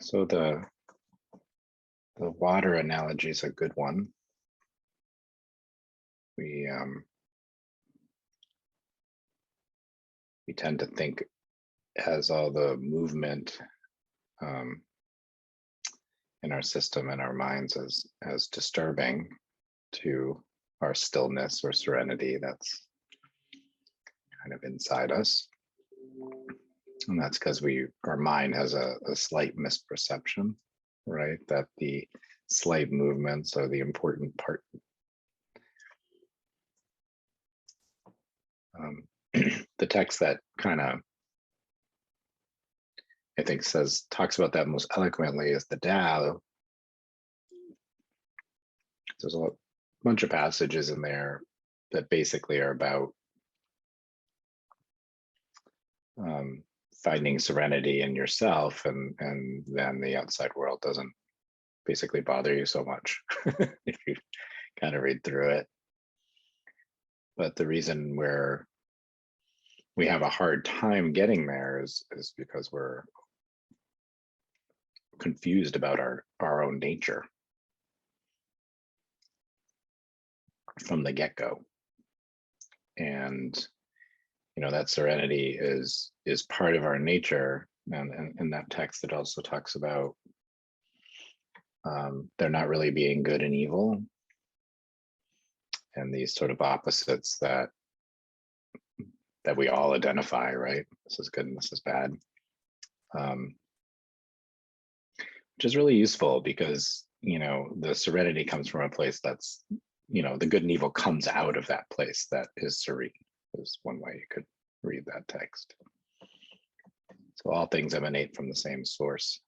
So the water analogy is a good one. We tend to think as all the movement um, in our system and our minds as disturbing to our stillness or serenity that's kind of inside us. And that's because our mind has a slight misperception, right? That the slight movements are the important part. The text that kind of, I think, talks about that most eloquently is the Tao. There's a bunch of passages in there that basically are about finding serenity in yourself, and then the outside world doesn't basically bother you so much if you kind of read through it. But the reason we have a hard time getting there is because we're confused about our own nature from the get-go. And that serenity is part of our nature. And in that text, it also talks about there not really being good and evil, and these sort of opposites that we all identify, right? This is good and this is bad. Which is really useful because, the serenity comes from a place that's, the good and evil comes out of that place that is serene, is one way you could read that text. So all things emanate from the same source.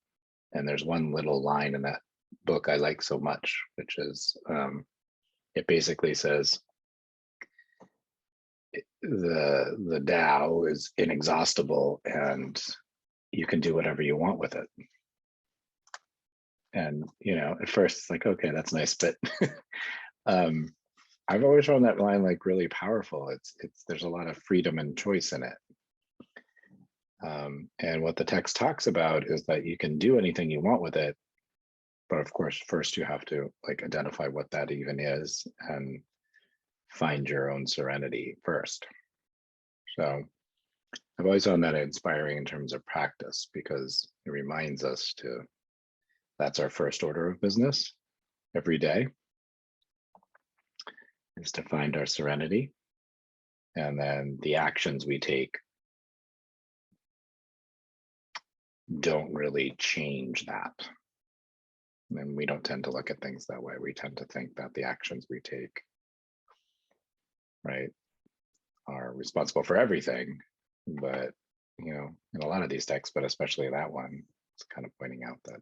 And there's one little line in that book I like so much, which is, it basically says, the Tao is inexhaustible and you can do whatever you want with it. And, at first it's like, okay, that's nice. But I've always found that line like really powerful. There's a lot of freedom and choice in it. And what the text talks about is that you can do anything you want with it. But of course, first you have to like identify what that even is and find your own serenity first. So I've always found that inspiring in terms of practice, because it reminds us that's our first order of business every day, is to find our serenity. And then the actions we take don't really change that. And we don't tend to look at things that way. We tend to think that the actions we take, right, are responsible for everything. But, in a lot of these texts, but especially that one, it's kind of pointing out that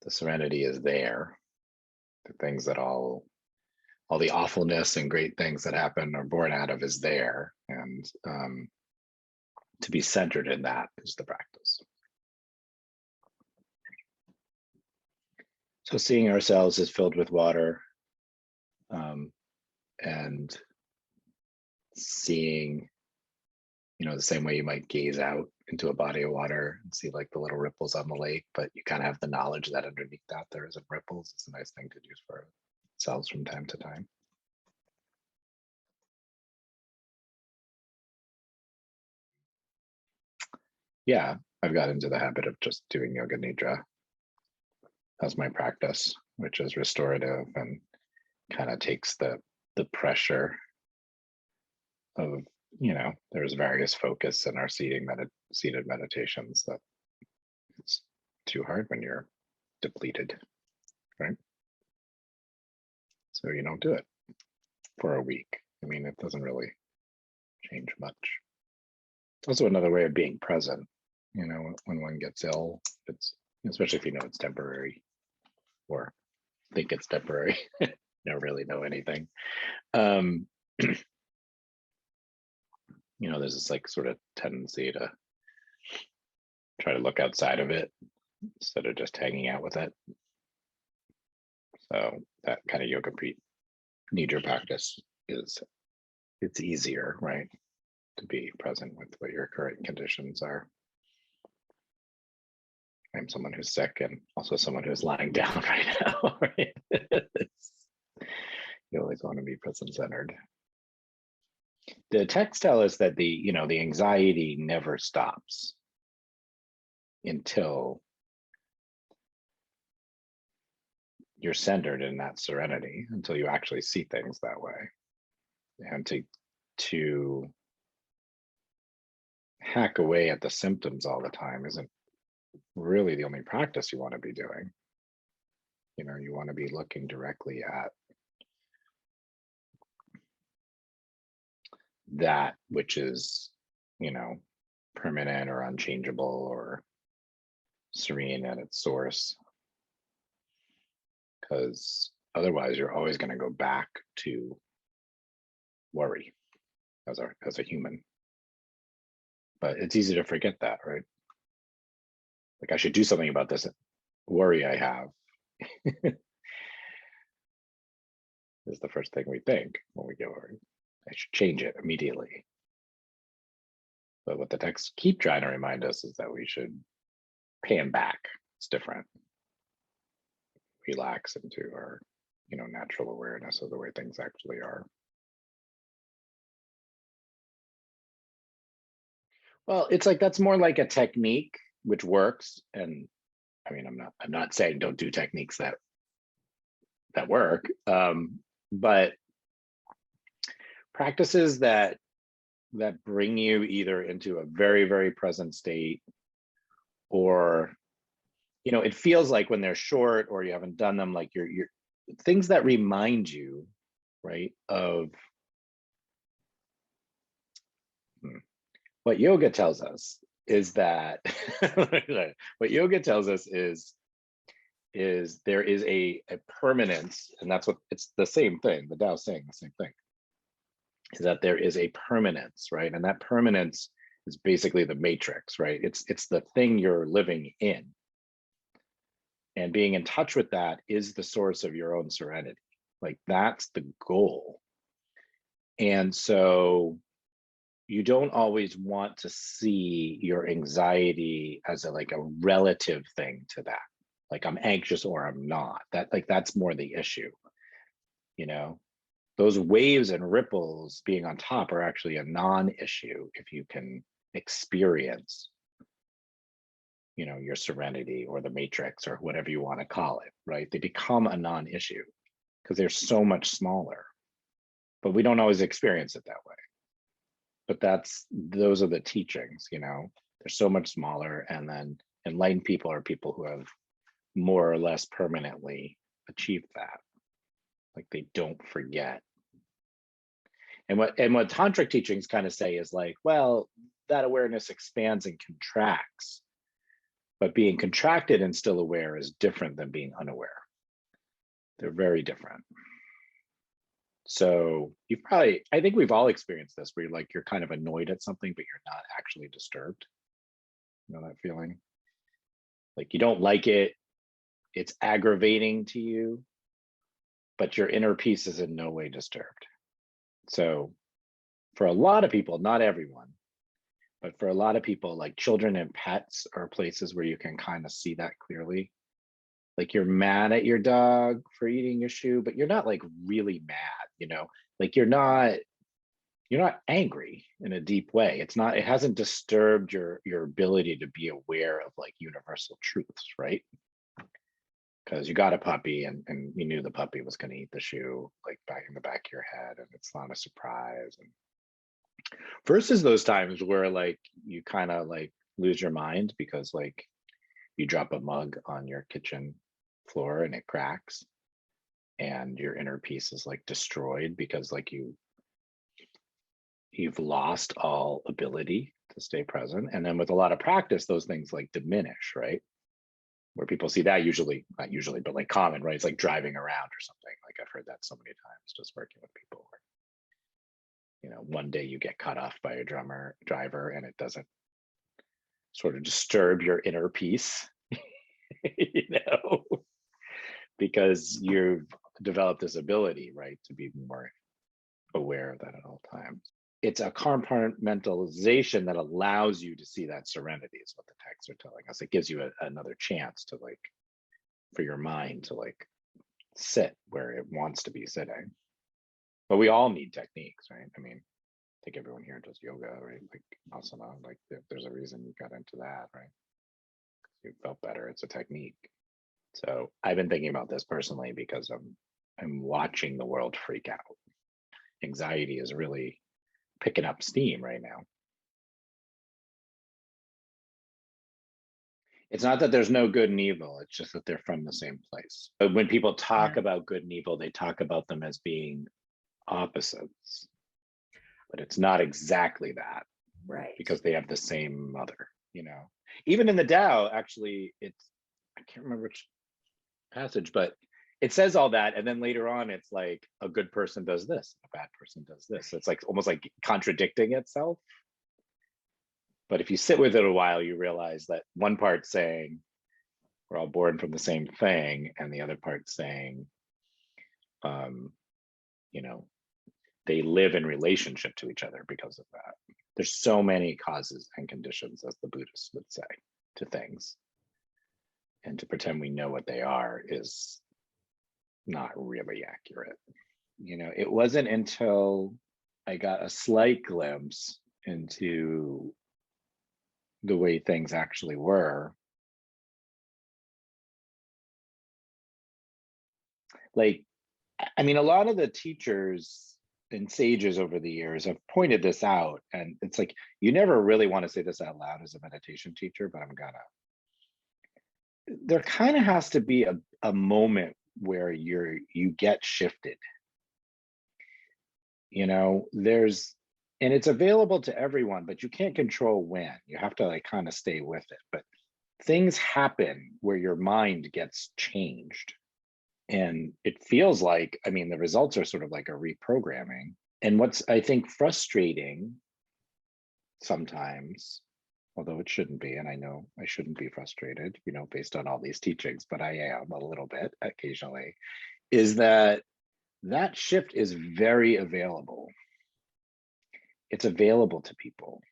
the serenity is there. The things that all the awfulness and great things that happen are born out of is there. And to be centered in that is the practice. So seeing ourselves as filled with water, and seeing, the same way you might gaze out into a body of water and see like the little ripples on the lake, but you kind of have the knowledge that underneath that there isn't ripples. It's a nice thing to do for ourselves from time to time. Yeah, I've got into the habit of just doing yoga nidra as my practice, which is restorative and kind of takes the pressure of, there's various focus in our seated meditations that it's too hard when you're depleted, right? So you don't do it for a week. I mean, it doesn't really change much. It's also another way of being present. When one gets ill, it's, especially if it's temporary or think it's temporary, don't really know anything. There's this like sort of tendency to try to look outside of it instead of just hanging out with it. So that kind of yoga nidra practice it's easier, right, to be present with what your current conditions are. I'm someone who's sick and also someone who's lying down right now. Right? You always want to be present-centered. The texts tell us that the anxiety never stops until you're centered in that serenity, until you actually see things that way. And to hack away at the symptoms all the time isn't really the only practice you want to be doing. You want to be looking directly at that which is, permanent or unchangeable or serene at its source. Because otherwise you're always going to go back to worry as a human. But it's easy to forget that, right? Like, I should do something about this worry I have. Is the first thing we think when we get worried. I should change it immediately. But what the texts keep trying to remind us is that we should pay them back. It's different. Relax into our, natural awareness of the way things actually are. Well, it's like that's more like a technique which works. And I mean, I'm not saying don't do techniques that work, but practices that bring you either into a very, very present state, or it feels like when they're short or you haven't done them, like you're things that remind you, right, of what yoga tells us is that what yoga tells us is there is a permanence, and that's what it's the same thing. The Tao's saying the same thing, is that there is a permanence, right? And that permanence is basically the matrix, right? It's the thing you're living in. And being in touch with that is the source of your own serenity. Like, that's the goal. And so you don't always want to see your anxiety as a relative thing to that. Like, I'm anxious or I'm not. That's more the issue. Those waves and ripples being on top are actually a non-issue if you can experience, your serenity or the matrix or whatever you want to call it, right? They become a non-issue because they're so much smaller, but we don't always experience it that way. But those are the teachings, they're so much smaller. And then enlightened people are people who have more or less permanently achieved that. Like, they don't forget. And what tantric teachings kind of say is like, well, that awareness expands and contracts, but being contracted and still aware is different than being unaware. They're very different. So I think we've all experienced this, where you're kind of annoyed at something, but you're not actually disturbed. You know that feeling? Like, you don't like it, it's aggravating to you, but your inner peace is in no way disturbed. So for a lot of people, not everyone, but for a lot of people, like children and pets are places where you can kind of see that clearly. Like, you're mad at your dog for eating your shoe, but you're not like really mad, like you're not angry in a deep way. It hasn't disturbed your ability to be aware of like universal truths, right? Because you got a puppy and you knew the puppy was going to eat the shoe, like back in the back of your head, and it's not a surprise. And versus those times where like you kind of like lose your mind because like you drop a mug on your kitchen floor and it cracks, and your inner peace is like destroyed because like you've lost all ability to stay present. And then with a lot of practice, those things like diminish, right? Where people see that not usually, but like common, right? It's like driving around or something. Like, I've heard that so many times just working with people where, one day you get cut off by a driver and it doesn't sort of disturb your inner peace, because you've developed this ability, right, to be more aware of that at all times. it's a compartmentalization that allows you to see that serenity is what the texts are telling us. It gives you another chance to like, for your mind to like sit where it wants to be sitting. But we all need techniques, right? I mean, I think everyone here does yoga, right? Like asana, like there's a reason you got into that, right? You felt better. It's a technique. So I've been thinking about this personally because I'm watching the world freak out. Anxiety is really picking up steam right now. It's not that there's no good and evil, it's just that they're from the same place. But when people talk about good and evil, they talk about them as being opposites. But it's not exactly that. Right. Because they have the same mother, you know. Even in the Tao, actually, it's, I can't remember which passage, but it says all that. And then later on, it's like a good person does this, a bad person does this. It's like almost like contradicting itself. But if you sit with it a while, you realize that one part's saying we're all born from the same thing, and the other part's saying, you know, they live in relationship to each other because of that. There's so many causes and conditions, as the Buddhists would say, to things. And to pretend we know what they are is not really accurate. You know, it wasn't until I got a slight glimpse into the way things actually were. Like, I mean, a lot of the teachers and sages over the years have pointed this out, and it's like, you never really want to say this out loud as a meditation teacher, but I'm gonna. There kind of has to be a moment where you get shifted. You know, and it's available to everyone, but you can't control when. You have to like kind of stay with it. But things happen where your mind gets changed. And it feels like, I mean, the results are sort of like a reprogramming. And what's, I think, frustrating sometimes, although it shouldn't be, and I know I shouldn't be frustrated, you know, based on all these teachings, but I am a little bit occasionally, is that that shift is very available. It's available to people,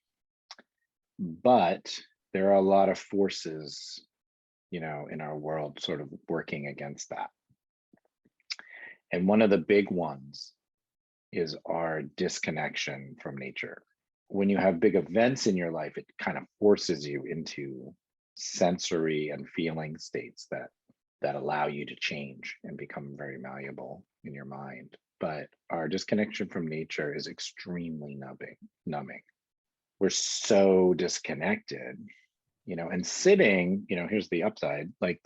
but there are a lot of forces, you know, in our world sort of working against that. And one of the big ones is our disconnection from nature. When you have big events in your life, it kind of forces you into sensory and feeling states that allow you to change and become very malleable in your mind. But our disconnection from nature is extremely numbing. We're so disconnected, you know, and sitting, you know, here's the upside, like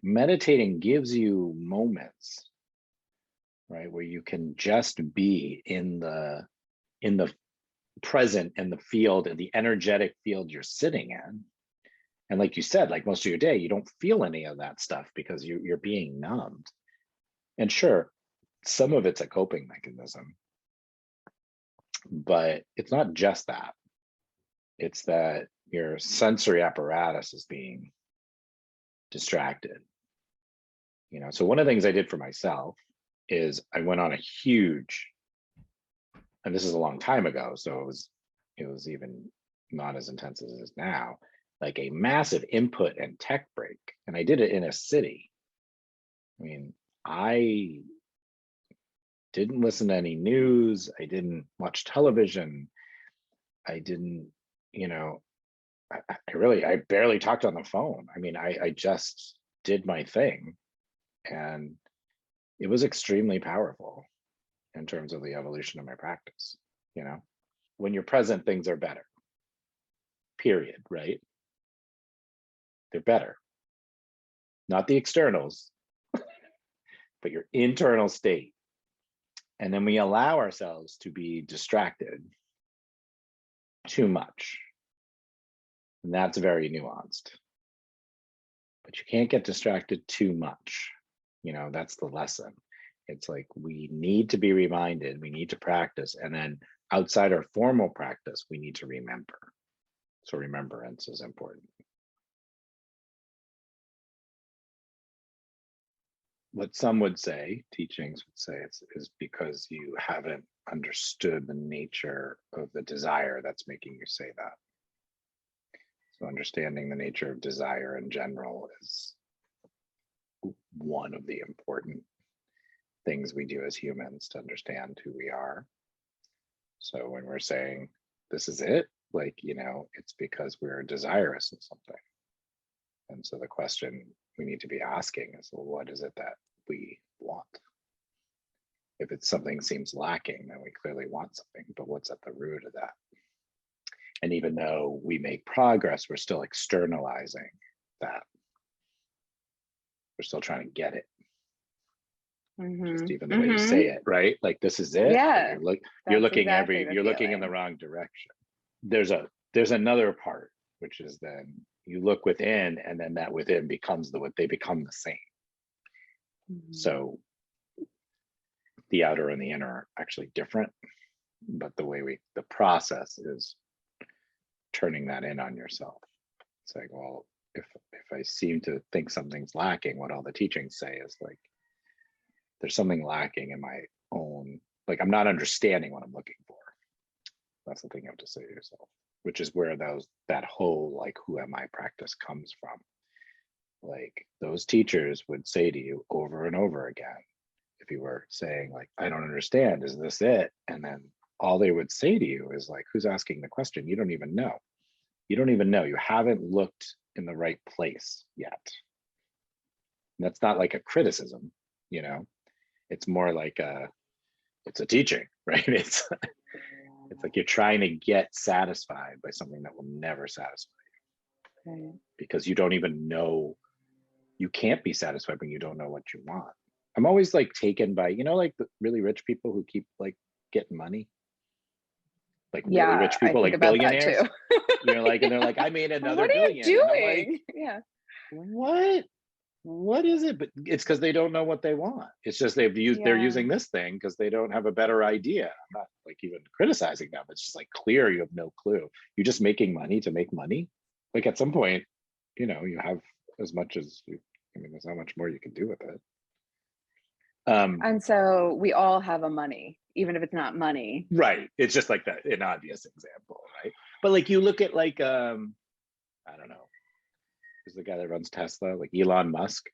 meditating gives you moments, right, where you can just be in the present and the field and the energetic field you're sitting in. And like you said, like most of your day, you don't feel any of that stuff because you're being numbed. And sure, some of it's a coping mechanism, but it's not just that. It's that your sensory apparatus is being distracted. You know, so one of the things I did for myself is I went on a huge, and this is a long time ago, so it was even not as intense as it is now, like a massive input and tech break. And I did it in a city. I mean, I didn't listen to any news. I didn't watch television. I didn't, you know, I barely talked on the phone. I mean, I just did my thing, and it was extremely powerful in terms of the evolution of my practice. You know, when you're present, things are better, period, right? They're better. Not the externals, but your internal state. And then we allow ourselves to be distracted too much. And that's very nuanced. But you can't get distracted too much. You know, that's the lesson. It's like we need to be reminded, we need to practice. And then outside our formal practice, we need to remember. So remembrance is important. what some would say, teachings would say, is because you haven't understood the nature of the desire that's making you say that. So understanding the nature of desire in general is one of the important things we do as humans to understand who we are. So when we're saying this is it, like, you know, it's because we're desirous of something. And so the question we need to be asking is, well, what is it that we want? If it's something seems lacking, then we clearly want something, but what's at the root of that? And even though we make progress, we're still externalizing that. We're still trying to get it. Just even the way you say it, right? Like, this is it. Yeah, you're looking exactly you're looking in the wrong direction. There's another part, which is then you look within, and then that within becomes they become the same. So the outer and the inner are actually different, but the process is turning that in on yourself. It's like, well, if I seem to think something's lacking, what all the teachings say is like, there's something lacking in my own, like, I'm not understanding what I'm looking for. That's the thing you have to say to yourself, which is where that whole, like, who am I practice comes from. Like, those teachers would say to you over and over again, if you were saying, like, I don't understand, is this it? And then all they would say to you is like, who's asking the question? You don't even know. You don't even know. You haven't looked in the right place yet. And that's not like a criticism, you know? It's more like it's a teaching, right? It's like you're trying to get satisfied by something that will never satisfy you. Right. Because you don't even know, you can't be satisfied when you don't know what you want. I'm always like taken by, you know, like the really rich people who keep like getting money. Like really rich people, like billionaires. You're like, and they're like, I made another billion. What are you doing? Like, yeah. What is it? But it's because they don't know what they want. It's just they're using this thing because they don't have a better idea. I'm not like even criticizing them. It's just like clear you have no clue. You're just making money to make money. Like at some point, you know, you have as much as you, I mean, there's not much more you can do with it. And so we all have a money, even if it's not money. Right. It's just like that, an obvious example, right? But like you look at like, I don't know, who's the guy that runs Tesla, like Elon Musk.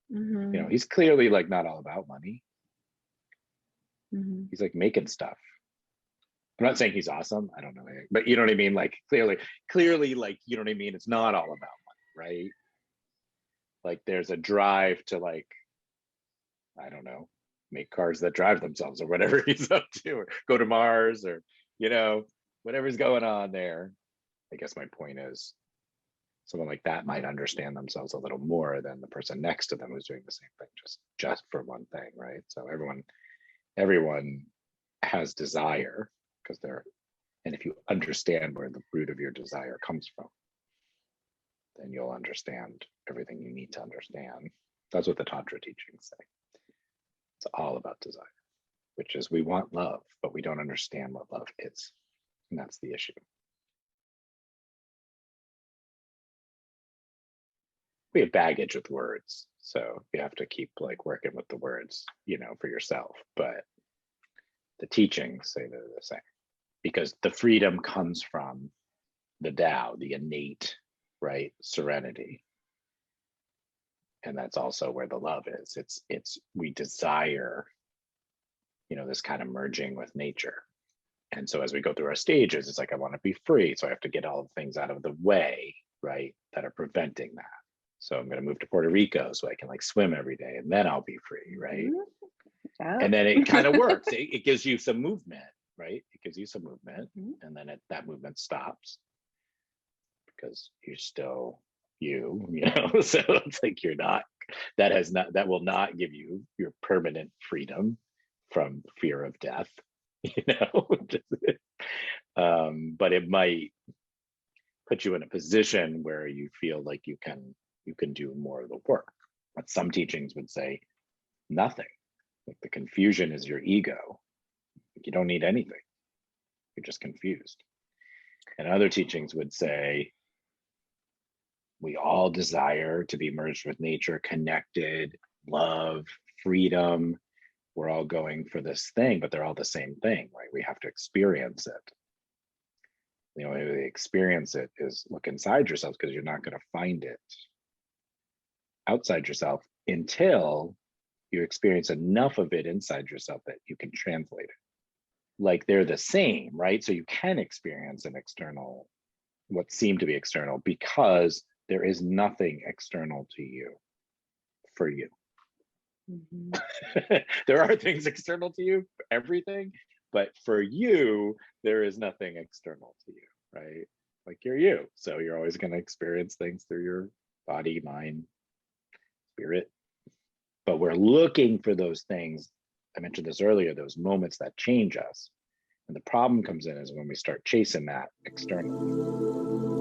You know, he's clearly like not all about money. He's like making stuff. I'm not saying he's awesome. I don't know, but you know what I mean? Like clearly, like, you know what I mean? It's not all about money, right? Like there's a drive to like, I don't know, make cars that drive themselves or whatever he's up to, or go to Mars, or, you know, whatever's going on there. I guess my point is someone like that might understand themselves a little more than the person next to them who's doing the same thing, just for one thing, right? So everyone has desire because and if you understand where the root of your desire comes from, then you'll understand everything you need to understand. That's what the Tantra teachings say. It's all about desire, which is we want love, but we don't understand what love is. And that's the issue. We have baggage with words, so you have to keep like working with the words, you know, for yourself. But the teachings say they're the same, because the freedom comes from the Tao, the innate, right, serenity. And that's also where the love is. It's we desire, you know, this kind of merging with nature. And so as we go through our stages, it's like, I want to be free, so I have to get all the things out of the way, right, that are preventing that. So I'm going to move to Puerto Rico so I can like swim every day, and then I'll be free, right? And then it kind of works. It gives you some movement, right? It gives you some movement, and then that movement stops because you're still you know. So it's like that will not give you your permanent freedom from fear of death, you know. But it might put you in a position where you feel like you can do more of the work. But some teachings would say nothing. Like the confusion is your ego. You don't need anything. You're just confused. And other teachings would say we all desire to be merged with nature, connected, love, freedom. We're all going for this thing, but they're all the same thing, right? We have to experience it. The only way to experience it is look inside yourself, because you're not going to find it outside yourself until you experience enough of it inside yourself that you can translate it. Like they're the same, right? So you can experience an external, what seem to be external, because there is nothing external to you for you. Mm-hmm. There are things external to you, everything, but for you, there is nothing external to you, right? Like you're you. So you're always going to experience things through your body, mind, spirit. But we're looking for those things. I mentioned this earlier, those moments that change us. And the problem comes in is when we start chasing that externally.